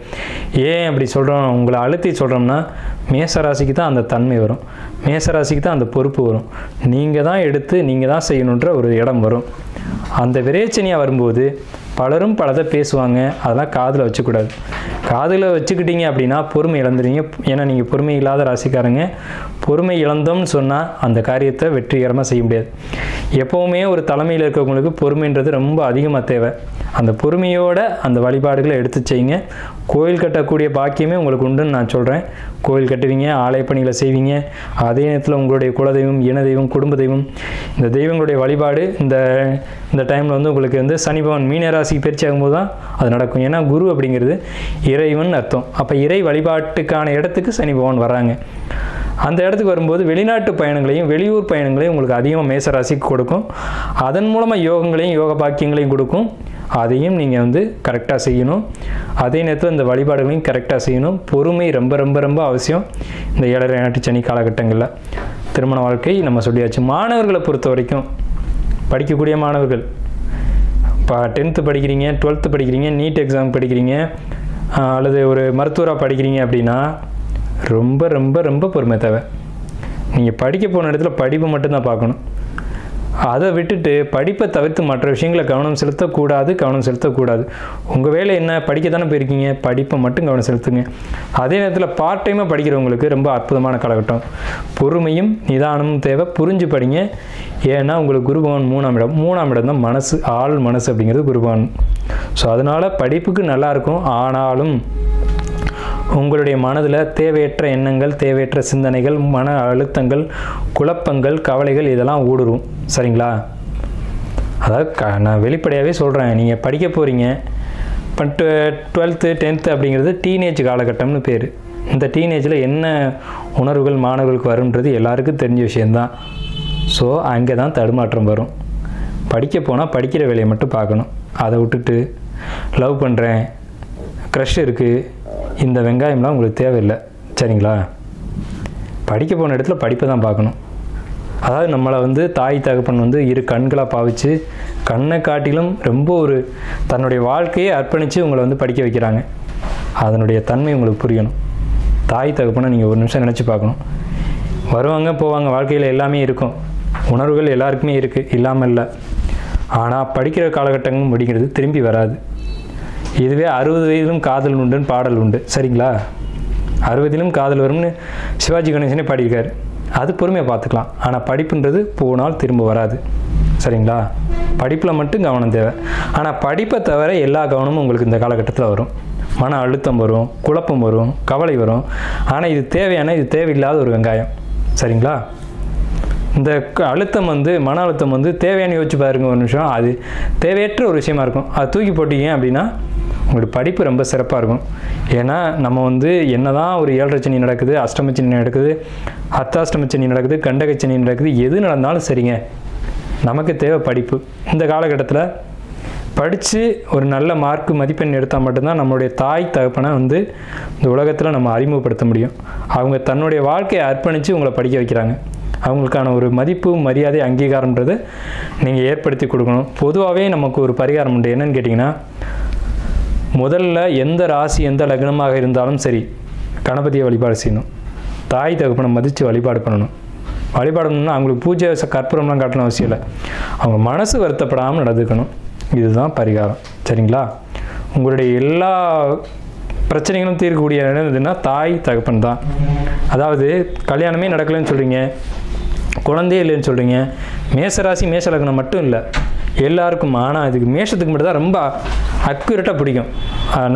ஏன் அப்படி சொல்கிறோம், உங்களை அழுத்தி சொல்கிறோம்னா, மேசராசிக்கு தான் அந்த தன்மை வரும், மேசராசிக்கு தான் அந்த பொறுப்பு வரும். நீங்கள் தான் எடுத்து நீங்கள் தான் செய்யணுன்ற ஒரு இடம் வரும். அந்த விரேச்சனையாக வரும்போது பலரும் பலதை பேசுவாங்க. அதெல்லாம் காதில் வச்சுக்கூடாது. காதில் வச்சுக்கிட்டீங்க அப்படின்னா பொறுமை இழந்துடுவீங்க. ஏன்னா நீங்கள் பொறுமை இல்லாத ராசிக்காரங்க. பொறுமை இழந்தோம்னு சொன்னால் அந்த காரியத்தை வெற்றிகரமாக செய்ய முடியாது. எப்போவுமே ஒரு தலைமையில் இருக்கவங்களுக்கு பொறுமைன்றது ரொம்ப அதிகமாக தேவை. அந்த பொறுமையோடு அந்த வழிபாடுகளை எடுத்து செய்யுங்க. கோயில் கட்டக்கூடிய பாக்கியமே உங்களுக்கு உண்டுன்னு நான் சொல்கிறேன். கோயில் கட்டுவீங்க, ஆலய பணிகளை செய்வீங்க. அதே நேரத்தில் உங்களுடைய குலதெய்வம், இன தெய்வம், குடும்ப தெய்வம், இந்த தெய்வங்களுடைய வழிபாடு இந்த டைமில் உங்களுக்கு சனி பகவான் மீனராசிக்கு பயிற்சி ஆகும்போது தான் அது நடக்கும். ஏன்னா குரு அப்படிங்கிறது இறைவன் அர்த்தம். அப்போ இறை வழிபாட்டுக்கான இடத்துக்கு சனி பகவான் வர்றாங்க. அந்த இடத்துக்கு வரும்போது வெளிநாட்டு பயணங்களையும் வெளியூர் பயணங்களையும் உங்களுக்கு அதிகமாக மேசராசிக்கு கொடுக்கும். அதன் மூலமாக யோகங்களையும் யோக பாக்கியங்களையும் கொடுக்கும். அதையும் நீங்கள் கரெக்டாக செய்யணும். அதே நேரத்தில் இந்த வழிபாடுகளையும் கரெக்டாக செய்யணும். பொறுமை ரொம்ப ரொம்ப ரொம்ப அவசியம் இந்த 7.5 நாட்டு சனி காலகட்டங்களில். திருமண வாழ்க்கை நம்ம சொல்லியாச்சு. மாணவர்களை பொறுத்த வரைக்கும், படிக்கக்கூடிய மாணவர்கள், இப்போ 10th படிக்கிறீங்க, 12th படிக்கிறீங்க, நீட் எக்ஸாம் படிக்கிறீங்க, அல்லது ஒரு மருத்துவராக படிக்கிறீங்க அப்படின்னா ரொம்ப ரொம்ப ரொம்ப பொறுமை தேவை. நீங்கள் படிக்க போன இடத்துல படிப்பு மட்டும்தான் பார்க்கணும். அதை விட்டுட்டு படிப்பை தவிர்த்து மற்ற விஷயங்களை கவனம் செலுத்தக்கூடாது. உங்கள் வேலை என்ன, படிக்க தானே போயிருக்கீங்க, படிப்பை மட்டும் கவனம் செலுத்துங்க. அதே நேரத்தில் பார்ட் டைமாக படிக்கிறவங்களுக்கு ரொம்ப அற்புதமான காலகட்டம். பொறுமையும் நிதானமும் தேவை. புரிஞ்சு படிங்க. ஏன்னா உங்களுக்கு குருபகவான் 3ஆம் இடம் தான் மனசு, ஆள் மனசு அப்படிங்கிறது குருபகவான். ஸோ அதனால் படிப்புக்கு நல்லாயிருக்கும். ஆனாலும் உங்களுடைய மனதில் தேவையற்ற எண்ணங்கள், தேவையற்ற சிந்தனைகள், மன அழுத்தங்கள், குழப்பங்கள், கவலைகள் இதெல்லாம் ஊடுருவும். சரிங்களா? அதாவது நான் வெளிப்படையாகவே சொல்கிறேன். நீங்கள் படிக்க போகிறீங்க, பட் 12th 10th அப்படிங்கிறது டீனேஜ் காலகட்டம்னு பேர். இந்த டீனேஜில் என்ன உணர்வுகள் மாணவர்களுக்கு வரும்ன்றது எல்லாருக்கும் தெரிஞ்ச விஷயந்தான். ஸோ அங்கே தான் தடுமாற்றம் வரும். படிக்க போனால் படிக்கிற வேலையை மட்டும் பார்க்கணும். அதை விட்டுட்டு லவ் பண்ணுறேன், க்ரஷ் இருக்குது, இந்த வெங்காயம்லாம் உங்களுக்கு தேவையில்லை. சரிங்களா? படிக்க போன இடத்துல படிப்பை தான் பார்க்கணும். அதாவது நம்மளை வந்து தாய் தகப்பன் வந்து இரு கண்களாக பாவிச்சு கண்ணை காட்டிலும் ரொம்ப ஒரு தன்னுடைய வாழ்க்கையை அர்ப்பணித்து உங்களை வந்து படிக்க வைக்கிறாங்க. அதனுடைய தன்மை உங்களுக்கு புரியணும். தாய் தகப்பனை நீங்கள் ஒரு நிமிஷம் நினச்சி பார்க்கணும். வருவாங்க போவாங்க, வாழ்க்கையில் எல்லாமே இருக்கும், உணர்வுகள் எல்லாருக்குமே இருக்குது, இல்லாமல் இல்லை. ஆனால் படிக்கிற காலகட்டங்களும் முடிக்கிறது திரும்பி வராது. இதுவே 60 வயதிலும் காதல் உண்டுன்னு பாடல் உண்டு, சரிங்களா? 60லும் காதல் வரும்னு சிவாஜி கணேசனே பாடியிருக்காரு. அது பொறுமையாக பார்த்துக்கலாம். ஆனால் படிப்புன்றது போனால் திரும்ப வராது, சரிங்களா? படிப்பில் மட்டும் கவனம் தேவை. ஆனால் படிப்பை தவிர எல்லா கவனமும் உங்களுக்கு இந்த காலகட்டத்தில் வரும். மன அழுத்தம் வரும், குழப்பம் வரும், கவலை வரும். ஆனால் இது தேவையான, இது தேவையில்லாத ஒரு வெங்காயம், சரிங்களா? இந்த அழுத்தம் வந்து மன அழுத்தம் வந்து தேவையான யோசிச்சு பாருங்க ஒரு நிமிஷம். அது தேவையற்ற ஒரு விஷயமா இருக்கும். அது தூக்கி போட்டீங்க அப்படின்னா உங்களுக்கு படிப்பு ரொம்ப சிறப்பாக இருக்கும். ஏன்னா நம்ம வந்து என்ன தான் ஒரு 7.5 சனி நடக்குது, அஷ்டமச்சனி நடக்குது, அர்த்தாஷ்டமச்சனி நடக்குது, கண்டகச்சனி நடக்குது, எது நடந்தாலும் சரிங்க, நமக்கு தேவை படிப்பு. இந்த காலகட்டத்தில் படித்து ஒரு நல்ல மார்க்கு மதிப்பெண் எடுத்தால் மட்டும்தான் நம்மளுடைய தாய் தகப்பனை வந்து இந்த உலகத்தில் நம்ம அறிமுகப்படுத்த முடியும். அவங்க தன்னுடைய வாழ்க்கையை அர்ப்பணித்து உங்களை படிக்க வைக்கிறாங்க. அவங்களுக்கான ஒரு மதிப்பு, மரியாதை, அங்கீகாரம்ன்றது நீங்கள் ஏற்படுத்தி கொடுக்கணும். பொதுவாகவே நமக்கு ஒரு பரிகாரம் உண்டு. என்னன்னு கேட்டிங்கன்னா, முதல்ல எந்த ராசி எந்த லக்னமாக இருந்தாலும் சரி கணபதியை வழிபாடு செய்யணும். தாய் தகப்பனை மதித்து வழிபாடு பண்ணணும். வழிபாடு பண்ணணும்னா அவங்களுக்கு பூஜை கற்பூரம்லாம் காட்டணும் அவசியம் இல்லை. அவங்க மனசு வருத்தப்படாமல் நடந்துக்கணும். இதுதான் பரிகாரம், சரிங்களா? உங்களுடைய எல்லா பிரச்சனைகளும் தீர்க்கக்கூடிய என்னதுன்னா தாய் தகப்பன் தான். அதாவது கல்யாணமே நடக்கலைன்னு சொல்கிறீங்க, குழந்தையே இல்லைன்னு சொல்கிறீங்க. மேசராசி மேச லக்னம் மட்டும் இல்லை, எல்லாருக்கும். ஆனால் இதுக்கு மேஷத்துக்கு மட்டும் தான் ரொம்ப அக்யூரேட்டாக பிடிக்கும்,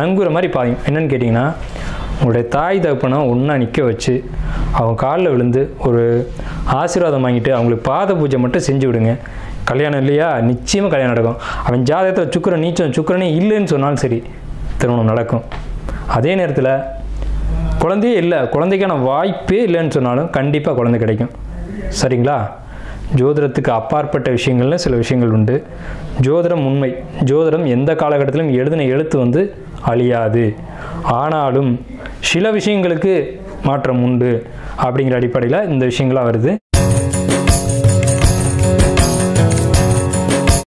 நங்குற மாதிரி பாயும். என்னென்னு கேட்டிங்கன்னா, உங்களுடைய தாய் தகப்பனை ஒன்றா நிற்க வச்சு அவங்க காலில் விழுந்து ஒரு ஆசீர்வாதம் வாங்கிட்டு அவங்களுக்கு பாத பூஜை மட்டும் செஞ்சு விடுங்க. கல்யாணம் இல்லையா, நிச்சயமாக கல்யாணம் நடக்கும். அவன் ஜாதகத்தில் சுக்கிரன் நீச்சம், சுக்கிரனே இல்லைன்னு சொன்னாலும் சரி திருமணம் நடக்கும். அதே நேரத்தில் குழந்தையே இல்லை, குழந்தைக்கான வாய்ப்பே இல்லைன்னு சொன்னாலும் கண்டிப்பாக குழந்தை கிடைக்கும், சரிங்களா? ஜோதிடத்துக்கு அப்பாற்பட்ட விஷயங்கள்னு சில விஷயங்கள் உண்டு. ஜோதிடம் உண்மை. ஜோதிடம் எந்த காலகட்டத்திலும் எழுதின எழுத்து வந்து அழியாது. ஆனாலும் சில விஷயங்களுக்கு மாற்றம் உண்டு அப்படிங்கிற அடிப்படையில் இந்த விஷயங்களாக வருது.